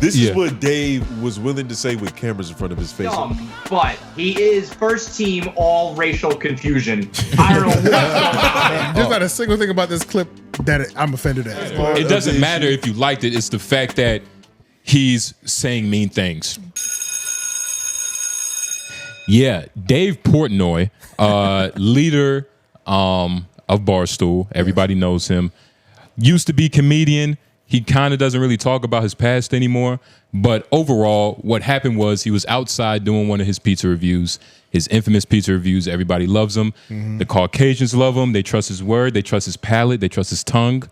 This is what Dave was willing to say with cameras in front of his face. But he is first team all racial confusion. I don't know what's going on. There's not a single thing about this clip that I'm offended at. It doesn't matter if you liked it. It's the fact that he's saying mean things. Yeah, Dave Portnoy, leader of Barstool. Everybody knows him. Used to be comedian. He kind of doesn't really talk about his past anymore. But overall, what happened was he was outside doing one of his pizza reviews, his infamous pizza reviews. Everybody loves him. The Caucasians love him. They trust his word. They trust his palate. They trust his tongue.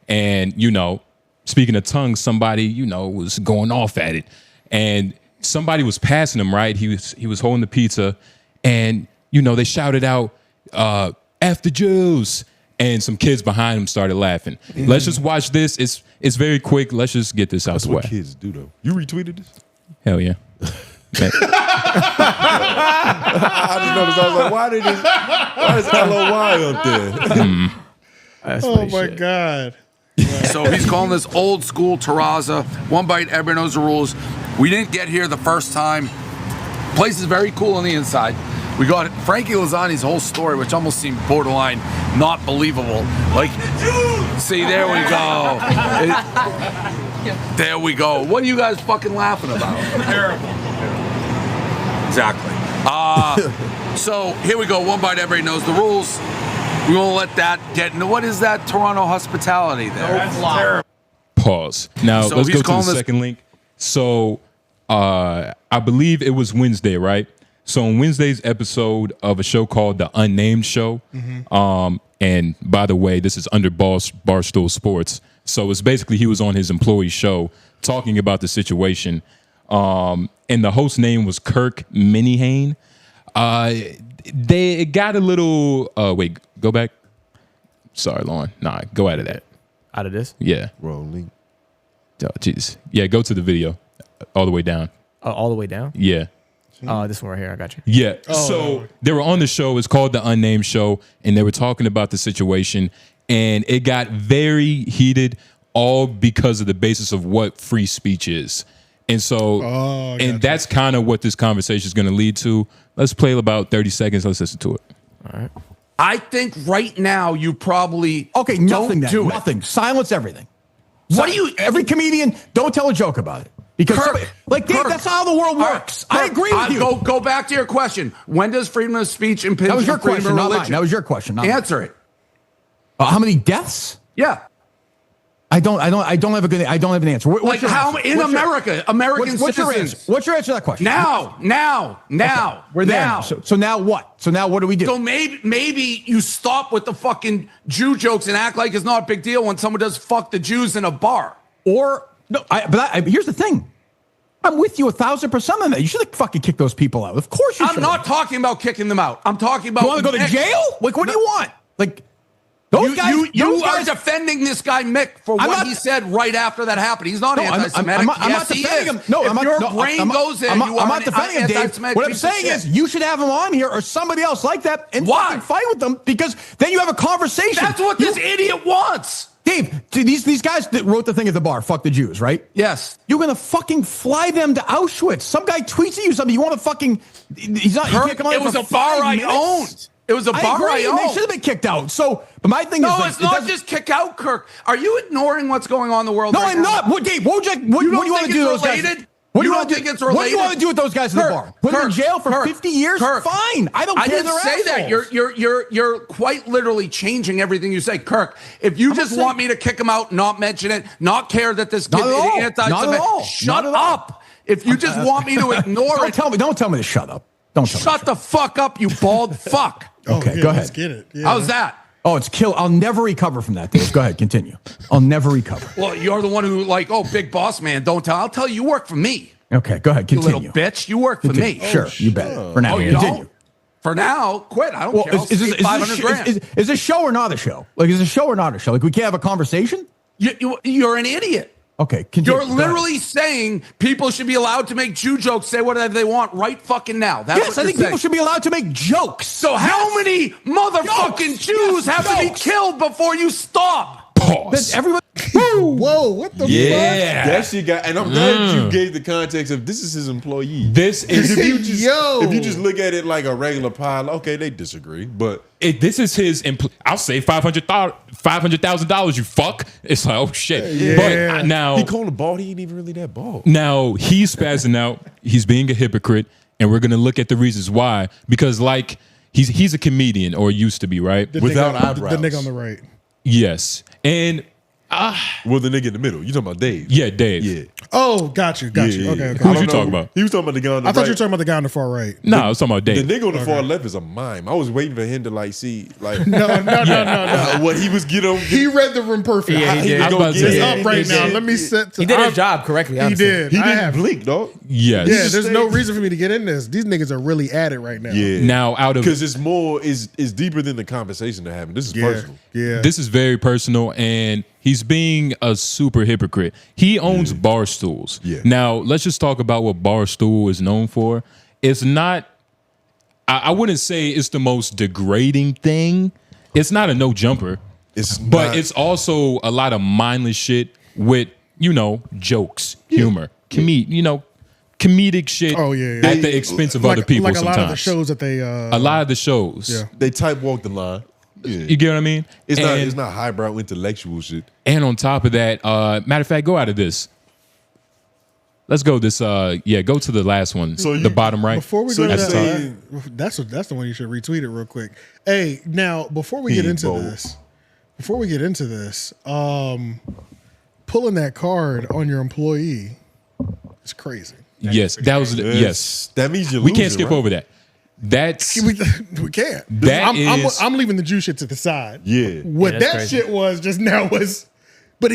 And, you know, speaking of tongue, somebody, you know, was going off at it. And somebody was passing him, right? He was holding the pizza. And, you know, they shouted out, F the Jews. And some kids behind him started laughing. Let's just watch this. It's very quick. Let's just get this out the way. That's what kids do, though. You retweeted this? Hell yeah. I just noticed. I was like, why is LOY up there? Oh my God. So he's calling this old school terraza. One bite, everybody knows the rules. We didn't get here the first time. Place is very cool on the inside. We got Frankie Lasagn's whole story, which almost seemed borderline not believable. Like, see, there we go. There we go. What are you guys fucking laughing about? Terrible. Exactly. So here we go. One bite, everybody knows the rules. We won't let that get into what is that Toronto hospitality there? That's terrible. Pause. Now, So let's he's go to the calling this- second link. So I believe it was Wednesday, right? So on Wednesday's episode of a show called The Unnamed Show, and by the way, this is under Barstool Sports. So it's basically he was on his employee show talking about the situation. And the host name was Kirk Minihane. It got a little, wait, go back. Sorry, Lauren. Nah, go out of that. Out of this? Yeah. Wrong link. Oh, jeez. Yeah, go to the video all the way down. All the way down? Yeah. This one right here. I got you. Yeah. So they were on the show. It's called The Unnamed Show. And they were talking about the situation. And it got very heated, all because of the basis of what free speech is. And so, and that's kind of what this conversation is going to lead to. Let's play about 30 seconds. Let's listen to it. All right. I think right now you probably nothing. don't Then. do Nothing. it. Silence everything. What do you? Every comedian, don't tell a joke about it. Because Kirk, somebody, like Dave, Kirk, that's how the world works. I agree with you. Go back to your question. When does freedom of speech impinge That was your on freedom question, of not religion? mine. That was your question. Not Answer it. How many deaths? Yeah. I don't have an answer. Like how in America, American citizens. What's your answer to that question? Now. Okay, we're there. Now. So now what? So now what do we do? So maybe you stop with the fucking Jew jokes and act like it's not a big deal when someone does fuck the Jews in a bar. Or no, here's the thing. I'm with you 1,000% on that. You should fucking kick those people out. Of course you should. I'm not talking about kicking them out. I'm talking about. You want to go to jail? Like, what do you want? Like, those guys. You are defending this guy Mick for what he said right after that happened. He's not anti-Semitic. I'm not defending him. No, if your brain goes in, I'm you are not defending him, Dave. What I'm saying is, you should have him on here or somebody else like that and fucking fight with them because then you have a conversation. That's what this idiot wants. Dave, these guys that wrote the thing at the bar, fuck the Jews, right? Yes. You're going to fucking fly them to Auschwitz. Some guy tweets at you something. You want to fucking... He's not... Kirk, it was a bar I owned. It was a bar I owned. They should have been kicked out. So, but my thing is... No, it's not just kick out, Kirk. Are you ignoring what's going on in the world No, right I'm now? not. What, Dave, what do you want to do to those guys? What do you want to think it's related? What do you want to do with those guys at the bar? Put them in jail for 50 years? Fine. I don't care. I didn't say that. You're quite literally changing everything you say, Kirk. If you just want me to kick him out, not mention it, not care that this kid is anti-Semitic, shut up. If you just want me to ignore it, don't tell me to shut up. Don't shut the fuck up, you bald fuck. Okay, go ahead. Let's get it. Yeah. How's that? Oh, it's kill. I'll never recover from that, Dave. Go ahead, continue. I'll never recover. Well, you're the one who big boss man, don't tell. I'll tell you work for me. Okay, go ahead, continue. You little bitch, you work for me. Sure, you bet. For now, you continue. Don't? For now, quit. I don't care. Is this show or not a show? Like, is it a show or not a show? Like, we can't have a conversation? You're an idiot. Okay, continue. You're literally saying people should be allowed to make Jew jokes, say whatever they want right fucking now. That's yes, I think people should be allowed to make jokes. So how many motherfucking Jews have to be killed before you stop? Pause. Everybody. Whoa, what the fuck? That shit got, and I'm glad you gave the context of this is his employee. This is if you just look at it like a regular pilot, okay, they disagree, but this is his. I'll say $500,000. You fuck. It's like, oh shit. But now he called a bald. He ain't even really that bald. Now he's spazzing out. He's being a hypocrite, and we're gonna look at the reasons why. Because like he's a comedian or used to be, right? Without eyebrows. The nigga on the right. Yes, and. Well, the nigga in the middle. You talking about Dave? Yeah, Dave. Yeah. Oh, got you. Okay. Who'd you talking about? He was talking about the guy on the right. I thought you were talking about the guy on the far right. No, I was talking about Dave. The nigga on the far left is a mime. I was waiting for him to like see like no. what he was getting on. He read the room perfect. Yeah, he did. It's up right now. Let me set. He did his job correctly. Honestly. He did. He didn't blink, dog. Yes. Yeah, there's no reason for me to get in this. These niggas are really at it right now. Yeah. Now out of because it's more is deeper than the conversation they're having. This is personal. Yeah. This is very personal, and he's being a super hypocrite. He owns bar stools. Yeah. Now let's just talk about what Barstool is known for. It's not. I wouldn't say it's the most degrading thing. It's not a no jumper. But it's also a lot of mindless shit with jokes, humor, comedic shit. Oh, yeah. At the expense of other people. Like a sometimes lot of the shows that they. A lot of the shows. Yeah. They type walk the line. Yeah. You get what I mean? It's not highbrow intellectual shit. And on top of that, matter of fact, go out of this. Let's go this. Go to the last one. So the bottom right. Before we go to that, that's the one you should retweet it real quick. Hey, now before we get into this, pulling that card on your employee is crazy. Yes, that was yes. That means we can't skip over that. That's we can't. I'm leaving the Jew shit to the side. Yeah. What that crazy. shit was just now was, but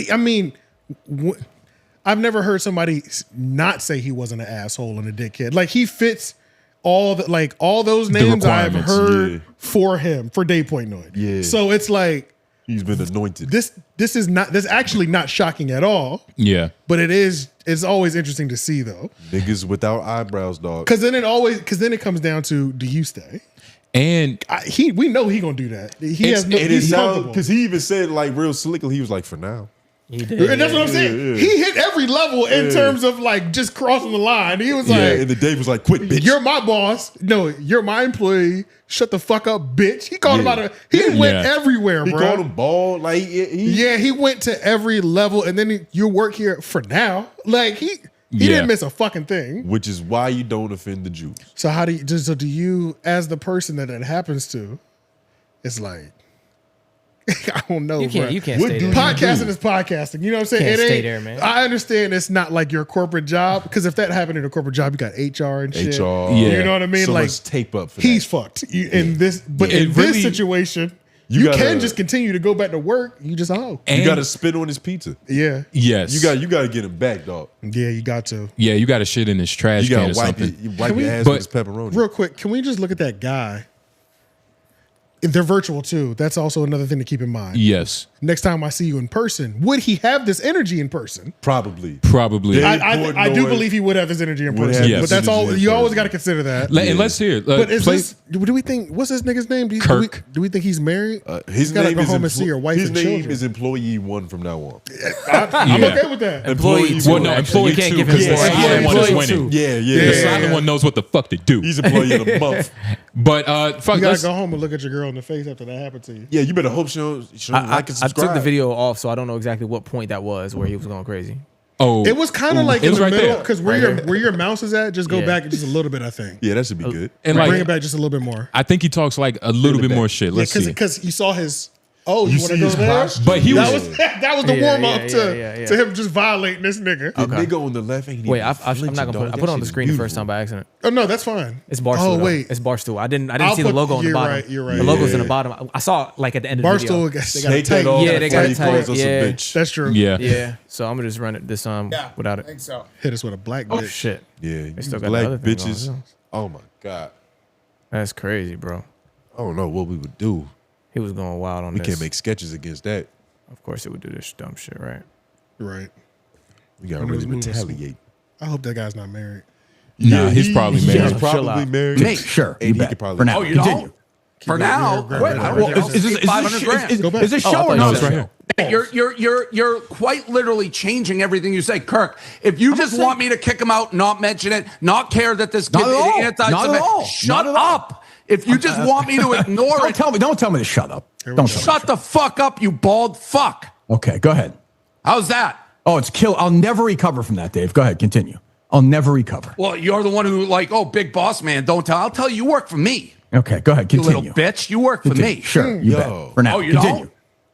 I've never heard somebody not say he wasn't an asshole and a dickhead. Like he fits all those names I've heard for him for Portnoy. Yeah. So it's like he's been anointed. This is actually not shocking at all. Yeah. But it's always interesting to see though. Niggas without eyebrows, dog. Because then it comes down to, do you stay? And we know he gonna do that. He's comfortable. Because he even said like real slickly, he was like, for now. He did. And that's what I'm saying. He hit every level in terms of like just crossing the line. He was like, and the Dave was like, quit, bitch. You're my boss. No, you're my employee. Shut the fuck up, bitch. He called him out. He went everywhere, he bro. He called him bald. Like he went to every level. And then you work here for now. Like he didn't miss a fucking thing. Which is why you don't offend the Jews. So do you, as the person that happens to, it's like, I don't know. You can't stay there. Podcasting is podcasting. You know what I'm saying? Can't stay there, man. I understand it's not like your corporate job, because if that happened in a corporate job, you got HR and shit. HR. You know what I mean? So like much tape up for he's that. fucked. In this situation, you can just continue to go back to work. You just you got to spit on his pizza. Yeah. Yes. You got to get him back, dog. Yeah, you got to. Yeah, you got to shit in his trash can or something. You wipe your ass with his pepperoni. Real quick, can we just look at that guy? They're virtual too. That's also another thing to keep in mind. Yes. Next time I see you in person, would he have this energy in person? Probably. I do believe he would have this energy in person. Yes. But that's all. You always got to consider that. And let's hear. But do we think? What's this nigga's name? Kirk. Do we think he's married? His gotta name go is home and see her wife his and name children. is employee 1 from now on. I'm okay with that. Employee 2. Well, no, employee You can't 2 give him because the more. silent one is Employee winning. 2. Yeah. The silent one knows what the fuck to do. He's employee of the month. But fuck, You gotta go home and look at your girl in the face after that happened to you. Yeah, you better hope she don't like and I subscribe. took the video off, so I don't know exactly what point that was where he was going crazy. Oh, It was kind of like it in was the right middle, there. because where your mouse is at, just go Yeah. back just a little bit, I think. Yeah, that should be good. and Bring like it back just a little bit more. I think he talks like a little bit more shit. Let's see. Because you saw his. Oh, you want see to go his there? posture? But he That was. was that was the Yeah, warm up yeah. to him just violating this nigga. The nigga on the left ain't Wait, even I'm flinching, not gonna put dog. it. I put it on That the shit screen the is first time by accident. Oh no, that's fine. It's Barstool. Oh though. wait, It's Barstool. I didn't I'll see the put- logo on the you're bottom. right, you're right. The logo's Yeah. in the bottom. I saw it like at the end of the Barstool. video. They got Take a tight. that off. Yeah, they got before a he tight- calls us a yeah. bitch. That's true. Yeah. Yeah. So I'm gonna just run it this without it. think so. Hit us with a black Oh bitch. shit. Yeah, you still got black the other thing going, bitches. yeah. Oh my god, That's crazy, bro. I don't know what we would do. He was going wild on We this. can't make sketches against that. Of course, it would do this dumb shit, right? Right. We gotta Who really was- retaliate. I hope that guy's not married. Nah, he's probably He's married. Chill probably out. married. Sure. And You he bet. could probably For now. Oh, you Continue. For now, quit. I don't care. Is this 500 grand. is this show or No, not? it's right here. You're quite literally changing everything you say, Kirk. If you just want me to kick him out, not mention it, not care that this kid Not at is all. anti-Semitic, Not at all. shut Not at all. up. If you just want me to ignore it, Don't tell me to shut up. shut the fuck up, you bald fuck. Okay, go ahead. How's that? Oh, it's kill. I'll never recover from that, Dave. Go ahead, continue. I'll never recover. Well, you're the one who big boss man, don't tell. I'll tell you, you work for me. Okay, go ahead, You continue. little bitch. You work for me. Sure, you bet. For now, Oh, you continue. don't?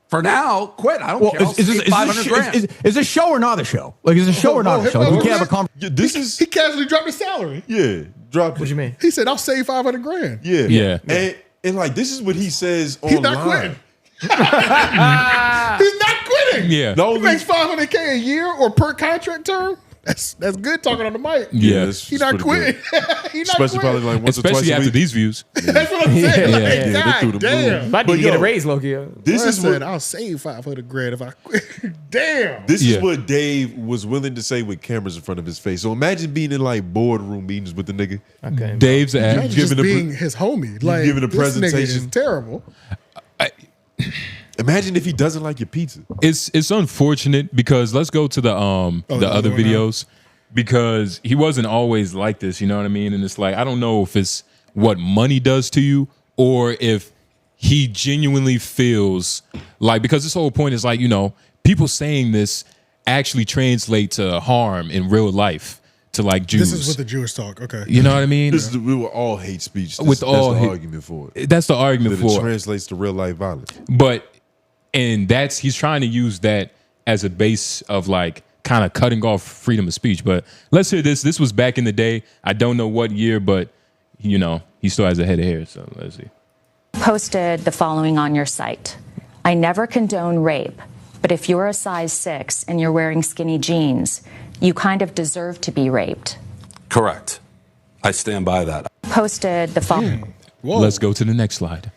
For now, quit. I don't Well, care. I'll is take 500 grand. this show or not a show? Like, is this a show or not a show? Like, we can't have a conversation. This is He casually dropped his salary. drop. What you mean? He said, "I'll save 500 grand." Yeah. And like this is what he says He's online. not quitting. He's not quitting. Yeah. The He only- makes 500K a year or per contract term. That's good talking on the mic. Yeah. it's He's not pretty quitting. good. He's not Especially quitting. probably like once or twice Especially a after week. these views. That's what I'm saying. Yeah. Like, Yeah, they threw God the damn. moon. Might But need to get yo, a raise, Loki. This I is said, what I'll save 500 grand if I quit. Damn. this Yeah. is what Dave was willing to say with cameras in front of his face. So imagine being in like boardroom meetings with the nigga. Okay. Dave's Imagine at just giving a being his homie. Like, giving a this nigga is presentation. terrible. Imagine if he doesn't like your pizza. it's unfortunate because let's go to the the other other one videos because he wasn't always like this, you know what I mean? And it's like I don't know if it's what money does to you or if he genuinely feels like because this whole point is like, you know, people saying this actually translate to harm in real life to like Jews. This is with the Jewish talk. Okay. You know what I mean? This is we were all hate speech. With all that's the hate- argument for it. That's the argument That it for it. translates to real life violence. But and that's he's trying to use that as a base of like kind of cutting off freedom of speech. But let's hear this. This was back in the day. I don't know what year, but you know, he still has a head of hair. So let's see. Posted the following on your site. I never condone rape, but if you're a size 6 and you're wearing skinny jeans, you kind of deserve to be raped. Correct. I stand by that. Posted the following. Whoa. Let's go to the next slide.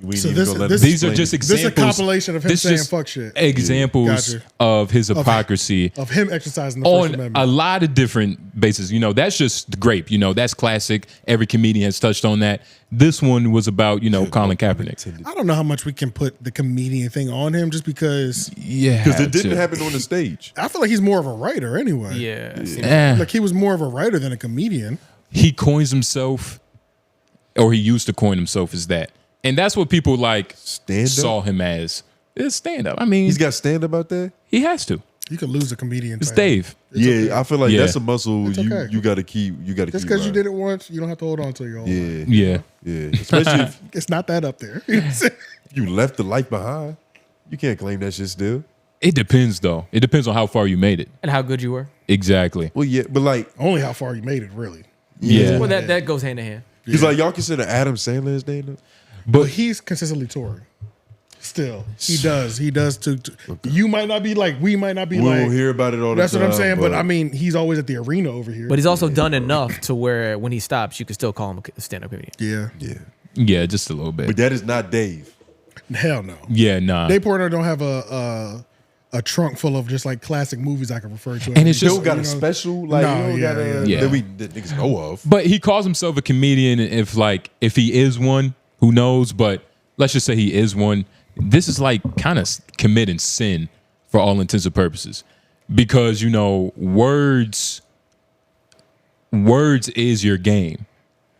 We So ain't even this- gonna let this- him These are explain just it. This is a examples. compilation of him this saying just fuck shit. Examples Gotcha. of his hypocrisy Of him exercising the First on Amendment. a lot of different bases. You know, that's just grape. You know, that's classic. Every comedian has touched on that. This one was about, you know, Colin Kaepernick. I don't know how much we can put the comedian thing on him just because Yeah. Because it didn't happen on the stage. I feel like he's more of a writer anyway. Yeah. Like he was more of a writer than a comedian. He coins himself, or he used to coin himself as that. And that's what people like Stand-up? saw him as. It's stand up. I mean, He's got stand up out there. he has to. You could lose a comedian. It's title. Dave. I feel like Yeah. that's a muscle It's okay. you got to keep. You got to Just keep. because you right. did it once, you don't have to hold on to your own. Yeah, Yeah. yeah. Especially if It's not that up there. you left the life behind. You can't claim that shit still. It depends, though. It depends on how far you made it. And how good you were. Exactly. Well, yeah, but like Only how far you made it, really. Yeah. Well, that goes hand in hand. he's like y'all consider Adam Sandler his stand up. But he's consistently touring. Still, he does. He does too. You might not be like, we might not be We like. don't hear about it all the That's time. what I'm saying. But I mean, he's always at the arena over here. But he's also done enough to where when he stops, you can still call him a stand-up comedian. yeah, yeah, Yeah, just a little but bit. that is not Dave. hell no. Yeah, nah. Dave Portnoy don't have a trunk full of just like classic movies I can refer to. And it's Still just- got You a know, special like No, you don't yeah, gotta yeah. that niggas know of. But he calls himself a comedian if he is one, who knows? But let's just say he is one. This is like kind of committing sin for all intents and purposes. Because, you know, words is your game.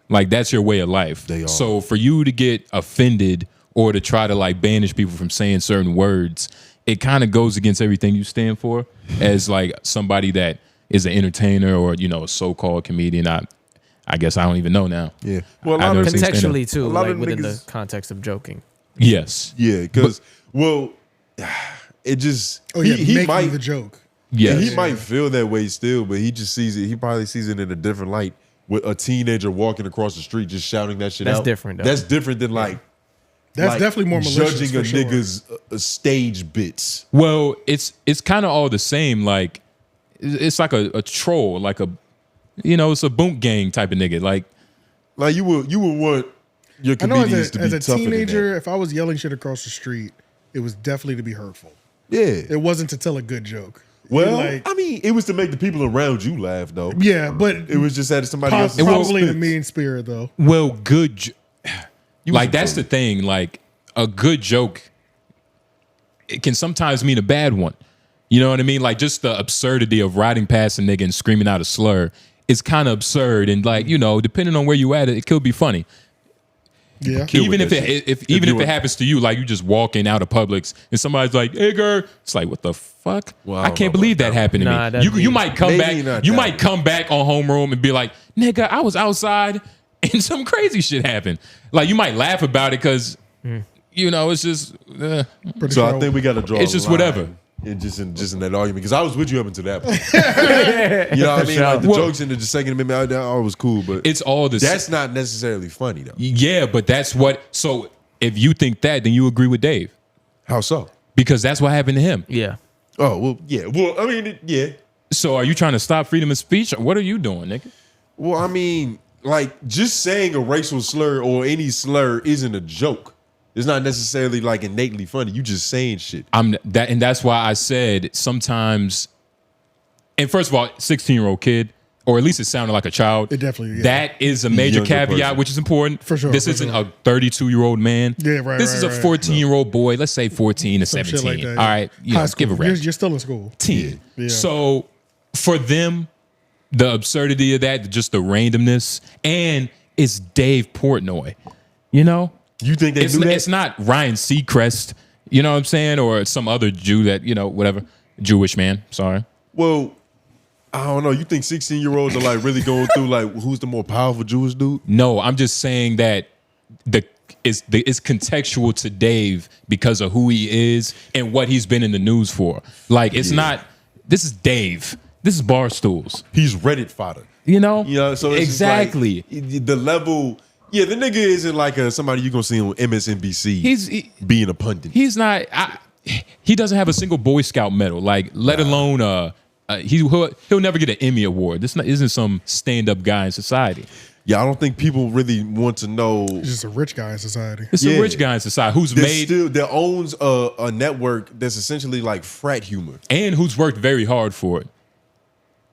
Like that's your way of life. They are. So for you to get offended or to try to like banish people from saying certain words, it kind of goes against everything you stand for as like somebody that is an entertainer or, you know, a so-called comedian. I guess I don't even know now. Yeah. Well, a I lot never of seen stand-up. Contextually, too, A lot like of within niggas- the context of joking. Yes. Yeah, because well, it just Oh yeah, he making might the joke. Yes. and he might feel that way still, but he just sees it. He probably sees it in a different light with a teenager walking across the street just shouting that shit That's out. different, though. That's different than like That's like definitely more malicious. judging a for sure. nigga's stage bits. Well, it's kind of all the same. Like it's like a troll, like a, you know, it's a boom gang type of nigga. Like Like you would want your I know comedians to be as a tougher than teenager, that. if I was yelling shit across the street, it was definitely to be hurtful. Yeah. It wasn't to tell a good joke. Well, like, I mean, it was to make the people around you laugh, though. yeah, but It was just at somebody else's probably the expense. mean spirit though. well, good. Like, that's the thing. Like, a good joke, it can sometimes mean a bad one. You know what I mean? Like, just the absurdity of riding past a nigga and screaming out a slur is kind of absurd. And, like, you know, depending on where you at, it could be funny. Yeah. Even if it happens to you, like you just walking out of Publix and somebody's like, "Hey, girl," it's like, what the fuck? Well, I can't believe that happened to me. You might come back. You might come back on homeroom and be like, "Nigga, I was outside and some crazy shit happened." Like, you might laugh about it because you know it's just. So I think we got to draw. It's just whatever. Just in that argument, because I was with you up until that point. You know what I mean? Like the jokes in the Second Amendment, that all was cool, but it's all this. That's not necessarily funny though. Yeah, but that's what. So if you think that, then you agree with Dave. How so? Because that's what happened to him. Yeah. Oh well, yeah. Well, I mean, yeah. So are you trying to stop freedom of speech? Or what are you doing, nigga? Well, I mean, like just saying a racial slur or any slur isn't a joke. It's not necessarily like innately funny. You just saying shit. And that's why I said sometimes. And first of all, 16-year-old kid, or at least it sounded like a child. It definitely. Yeah. That is a major Younger caveat, person. which is important. For sure. This isn't a 32-year-old man. Yeah, right. This is a 14-year-old boy. Let's say 14 to 17. Like that, yeah. All right, you know, give a rest. You're still in school. 10. Yeah. So for them, the absurdity of that, just the randomness, and it's Dave Portnoy. You know. You think they do that? It's not Ryan Seacrest, you know what I'm saying, or some other Jew that, you know, whatever, Jewish man. Sorry. Well, I don't know. You think 16-year-olds are like really going through like who's the more powerful Jewish dude? No, I'm just saying that it's contextual to Dave because of who he is and what he's been in the news for. Like, it's not. This is Dave. This is Barstools. He's Reddit fodder. You know. So it's exactly like the level. Yeah, the nigga isn't like somebody you're gonna see on MSNBC. Being a pundit. He's not. He doesn't have a single Boy Scout medal. Like, let alone he'll never get an Emmy award. This isn't some stand-up guy in society. Yeah, I don't think people really want to know. He's just a rich guy in society. It's a rich guy in society who's that owns a network that's essentially like frat humor, and who's worked very hard for it.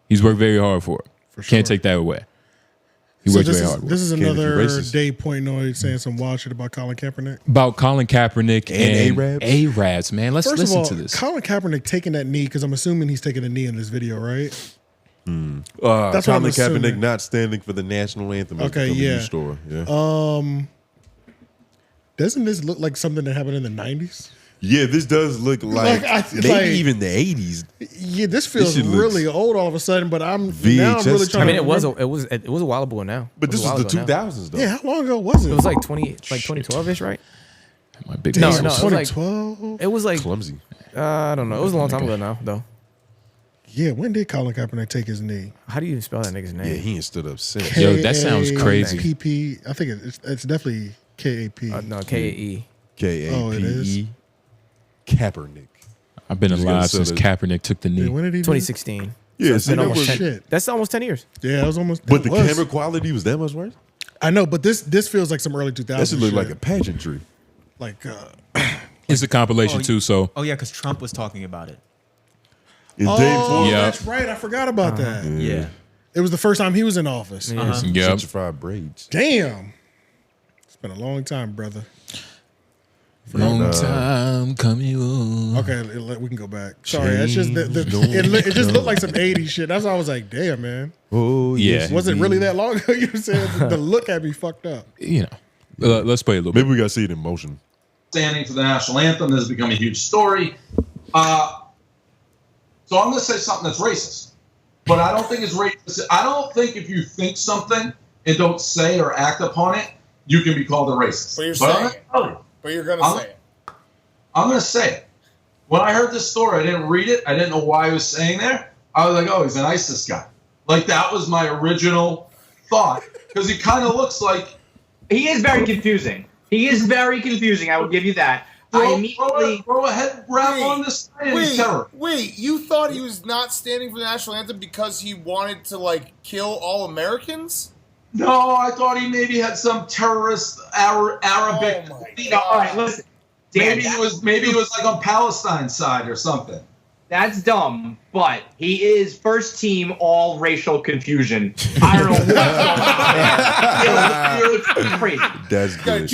He's worked very hard for it. For sure. Can't take that away. He works very hard. This is another Dave Portnoy saying some wild shit about Colin Kaepernick. About Colin Kaepernick and Arabs, man. Let's listen First of all, to this. Colin Kaepernick taking that knee, because I'm assuming he's taking a knee in this video, right? That's Colin Kaepernick not standing for the national anthem. Okay, yeah. Store. Yeah. Doesn't this look like something that happened in the 90s? Yeah, this does look like maybe even the 80s. Yeah, this feels really old all of a sudden, but I'm really trying. I mean, it was a while ago now. But this was the 2000s though. Yeah, how long ago was it? It was like 2012ish, right? My big no, it was 2012. It was like clumsy. I don't know. It was a long time ago now, though. Yeah, when did Colin Kaepernick take his knee? How do you even spell that nigga's name? Yeah, he ain't stood up since. Yo, that sounds crazy. PP. I think it's definitely KAP. No, KAE. KAPE. Oh, it is. Kaepernick. I've been alive since Kaepernick took the knee. When did he? 2016. Yeah, so so shit. That's almost 10 years. Yeah, it was almost. But the camera quality was that much worse. I know, but this feels like some early 2000s. That should look shit. like a pageantry. Like, it's a compilation too. So yeah, because Trump was talking about it. That's right. I forgot about that. Yeah. It was the first time he was in office. Gentrified braids. Damn. It's been a long time, brother. Long time coming on. Okay, we can go back. Sorry, it's just it just looked like some 80s shit. That's why I was like, damn, man. Oh yeah. Was it really that long ago? You know what I'm saying? The look had me fucked up. You know, let's play a little bit. Maybe we got to see it in motion. Standing for the national anthem, this has become a huge story. So I'm going to say something that's racist, but I don't think it's racist. I don't think if you think something and don't say or act upon it, you can be called a racist. But you're saying it. But you're going to say it. I'm going to say it. When I heard this story, I didn't read it. I didn't know why he was saying there. I was like, oh, he's an ISIS guy. Like, that was my original thought, because he kind of looks like... He is very confusing. He is very confusing. I will give you that. Throw a head wrap on this thing. Wait, you thought he was not standing for the national anthem because he wanted to, like, kill all Americans? No, I thought he maybe had some terrorist Arabic. All right, listen. Maybe he was like on Palestine's side or something. That's dumb, but he is first team all racial confusion. I don't know what's going on there. It's crazy. That's good.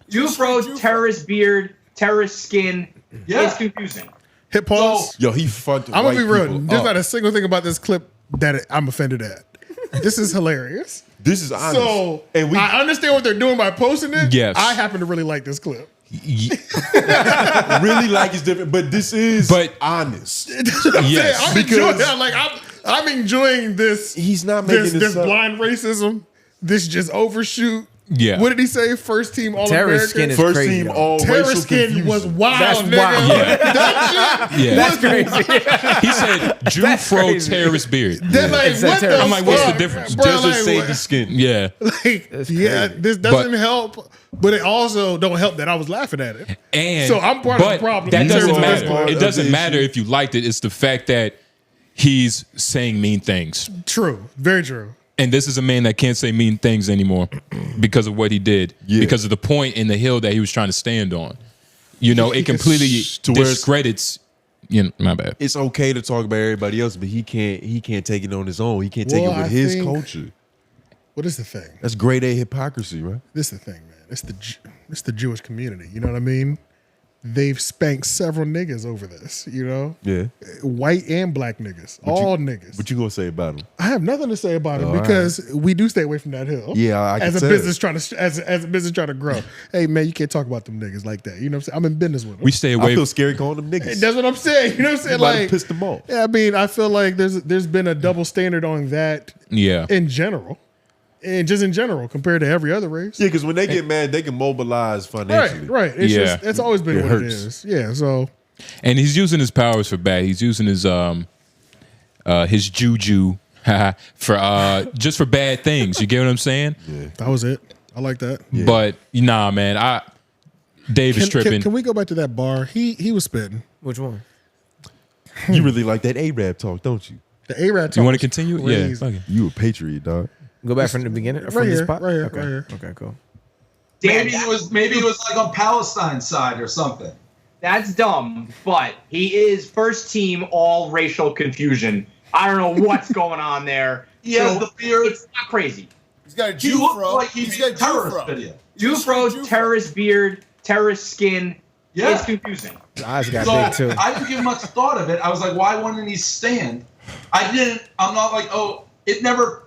Jufro, terrorist beard, terrorist skin. Yeah. It's confusing. Hit pause. Yo, he fucked. I'm gonna be real. people There's up. not a single thing about this clip that I'm offended at. This is hilarious. This is honest. So and we I understand what they're doing by posting it. Yes. I happen to really like this clip. really like it's different, but this is honest. Yes, I'm enjoying this. He's not making this up. blind racism. This just overshoot. Yeah. What did he say? First team all Terrorist skin American. is First crazy. team all Terrorist racial skin confusion. was wild, That's nigga. wild. Yeah. That shit Yeah. That's crazy. He said Jufro terrorist beard. That, like, It's a what the terrorist I'm like, what's the fuck? difference? Bro, Just like, save what? the skin. Yeah. Like, yeah, this doesn't help, but it also don't help that I was laughing at it. And So I'm part of the problem. That in doesn't terms of this matter. part. It doesn't matter if you liked it. It's the fact that he's saying mean things. True. Very true. And this is a man that can't say mean things anymore because of what he did. Yeah. Because of the point in the hill that he was trying to stand on. You know, it completely to where discredits. You know, my bad. It's okay to talk about everybody else, but he can't take it on his own. He can't take it Well, with I his think- culture. What is the thing? That's grade A hypocrisy, right? This is the thing, man. It's the Jewish community. You know what I mean? They've spanked several niggas over this, you know? Yeah. White and black niggas. All niggas. What you gonna say about him? I have nothing to say about it All because we do stay away from that hill. Yeah, I can as a tell. business trying to as a business trying to grow. Hey man, you can't talk about them niggas like that. You know what I'm saying? I'm in business with them. We stay I away. feel scary calling them niggas. That's what I'm saying. You know what I'm saying? You might have Like pissed them off. Yeah, I mean, I feel like there's been a double standard on that Yeah. in general. And just in general, compared to every other race. Yeah, because when they get mad, they can mobilize financially. Right. It's Yeah. just it's always been It what hurts. it is. Yeah. So And he's using his powers for bad. He's using his juju for just for bad things. You get what I'm saying? Yeah. that was it. I like that. But nah, man, Dave is tripping. Can we go back to that bar? He was spitting. Which one? You really like that Arab talk, don't you? The Arab. You want to continue? Yeah. Crazy. fuck it. You a patriot, dog. Go back from the beginning. From Right the here, spot? right here, Okay. right here. Okay, cool. Maybe it was like on Palestine's side or something. That's dumb, but he is first team all racial confusion. I don't know what's going on there. He has the beard. It's not crazy. He's got a He looked Jufro. like he's got a terrorist video. Jufro, terrorist beard, terrorist skin. Yeah. It's confusing. His eyes got So big too. I didn't give much thought of it. I was like, why wouldn't he stand? I'm not like, it never,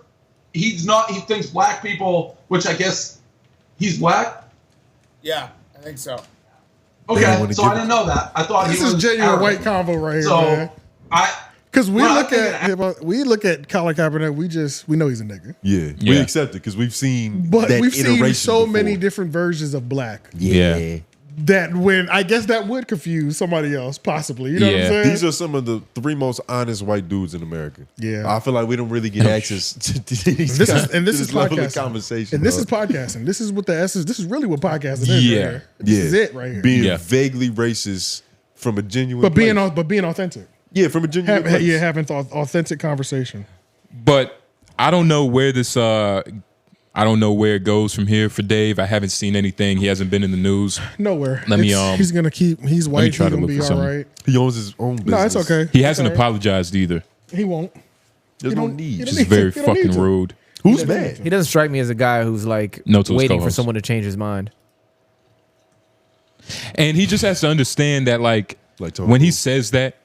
he thinks black people, which I guess he's black. Yeah, I think so. Okay, so I didn't know that. I thought This he was is genuine Arab. white convo right here, So man. Because we Well, I look think at Colin Kaepernick, we know he's a nigga. Yeah. We accept it because we've seen But that we've seen iteration so before. many different versions of black Yeah. that I guess that would confuse somebody else, possibly. You know what I'm saying? These are some of the 3 most honest white dudes in America. Yeah. I feel like we don't really get access to these this guys, is this level of podcasting. conversation. And this dog. is podcasting. This is what the essence. This is really what podcasting is. Yeah. Right here. This is it right here. Being vaguely racist from a genuine but being place. authentic. Yeah, from a genuine place. Having authentic conversation. But I don't know where this. I don't know where it goes from here for Dave. I haven't seen anything. He hasn't been in the news. Nowhere. Let me. He's gonna keep. He's let me white. He's try to gonna look be for all something. right. He owns his own business. No, it's okay. He hasn't It's all right. apologized either. He won't. There's He no don't- need. he don't Which is need to. very He don't need fucking to. rude. Who's mad? He doesn't strike me as a guy who's like No to his waiting for co-host. someone to change his mind. And he just has to understand that, like Tom when he Cruise. says that,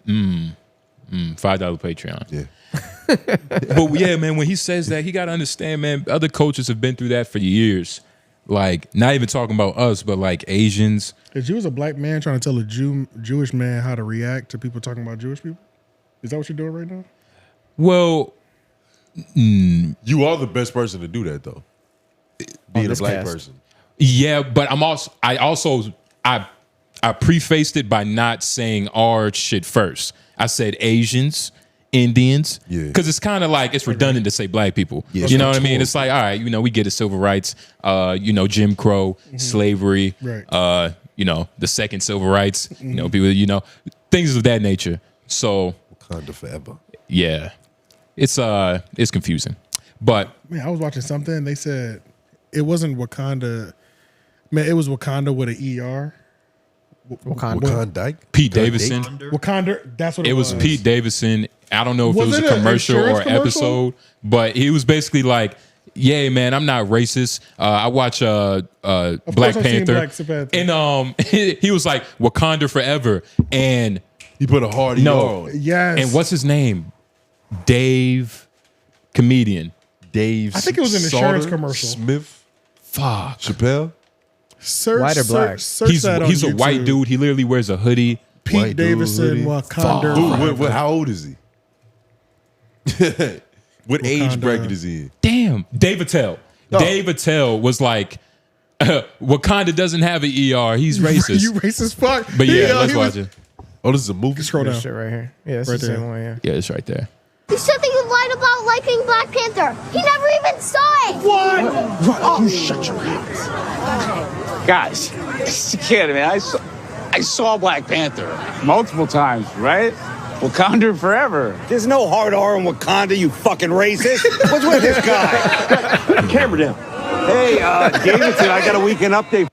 $5 Patreon. Yeah. But yeah, man, when he says that, he got to understand, man, other coaches have been through that for years. Like, not even talking about us, but like Asians. If you was a black man trying to tell a Jewish man how to react to people talking about Jewish people, is that what you're doing right now? Well, You are the best person to do that, though. Being a this black cast. person. yeah, but I prefaced it by not saying our shit first. I said Asians, Indians, Yeah. because it's kind of like it's redundant to say black people. Yeah, you know what I mean? totally. It's like, all right, we get the civil rights, Jim Crow, slavery, Right. the second civil rights, people, things of that nature. So Wakanda forever. yeah, it's confusing, but Man, I was watching something. They said it wasn't Wakanda. Man, it was Wakanda with an ER. Wakanda. Pete Davidson. Wakanda. That's what it was. It was Pete Davidson. I don't know if Was it was it a an commercial or insurance an episode, but he was basically like, "Yeah, man, I'm not racist. I watch Black Panther," and he was like, "Wakanda forever," and he put a hard no, yes. And what's his name? Dave, comedian. Dave. I think it was an insurance commercial. Smith. Fuck. Chappelle. White or black? He's a white dude. He literally wears a hoodie. Pete Davidson, Wakanda. How old is he? What age bracket is he in? Damn, Dave Attell. No. Dave Attell was like, Wakanda doesn't have an ER. He's racist. You racist fuck. But yeah, let's watch it. Oh, this is a movie? Scroll down. This shit right here. Yeah, it's Right the there. same one. Yeah. Yeah, it's right there. You said that you lied about liking Black Panther. He never even saw it. What? Oh, you shut your mouth. Guys, just a kid, man. I saw Black Panther multiple times, right? Wakanda forever. There's no hard R in Wakanda, you fucking racist. What's with this guy? Put the camera down. Hey, Davidson, I got a weekend update.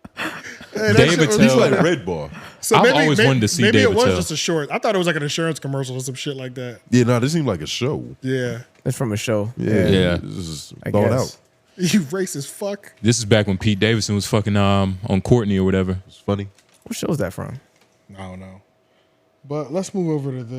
Dave Attell. He's like Red Bar. So I've always wanted to see maybe Dave it was Attell. just a short. I thought it was like an insurance commercial or some shit like that. Yeah, no, this seemed like a show. Yeah. It's from a show. Yeah. This is I thrown guess. out. You racist fuck. This is back when Pete Davidson was fucking on Courtney or whatever. It's funny. What show is that from? I don't know. But let's move over to this.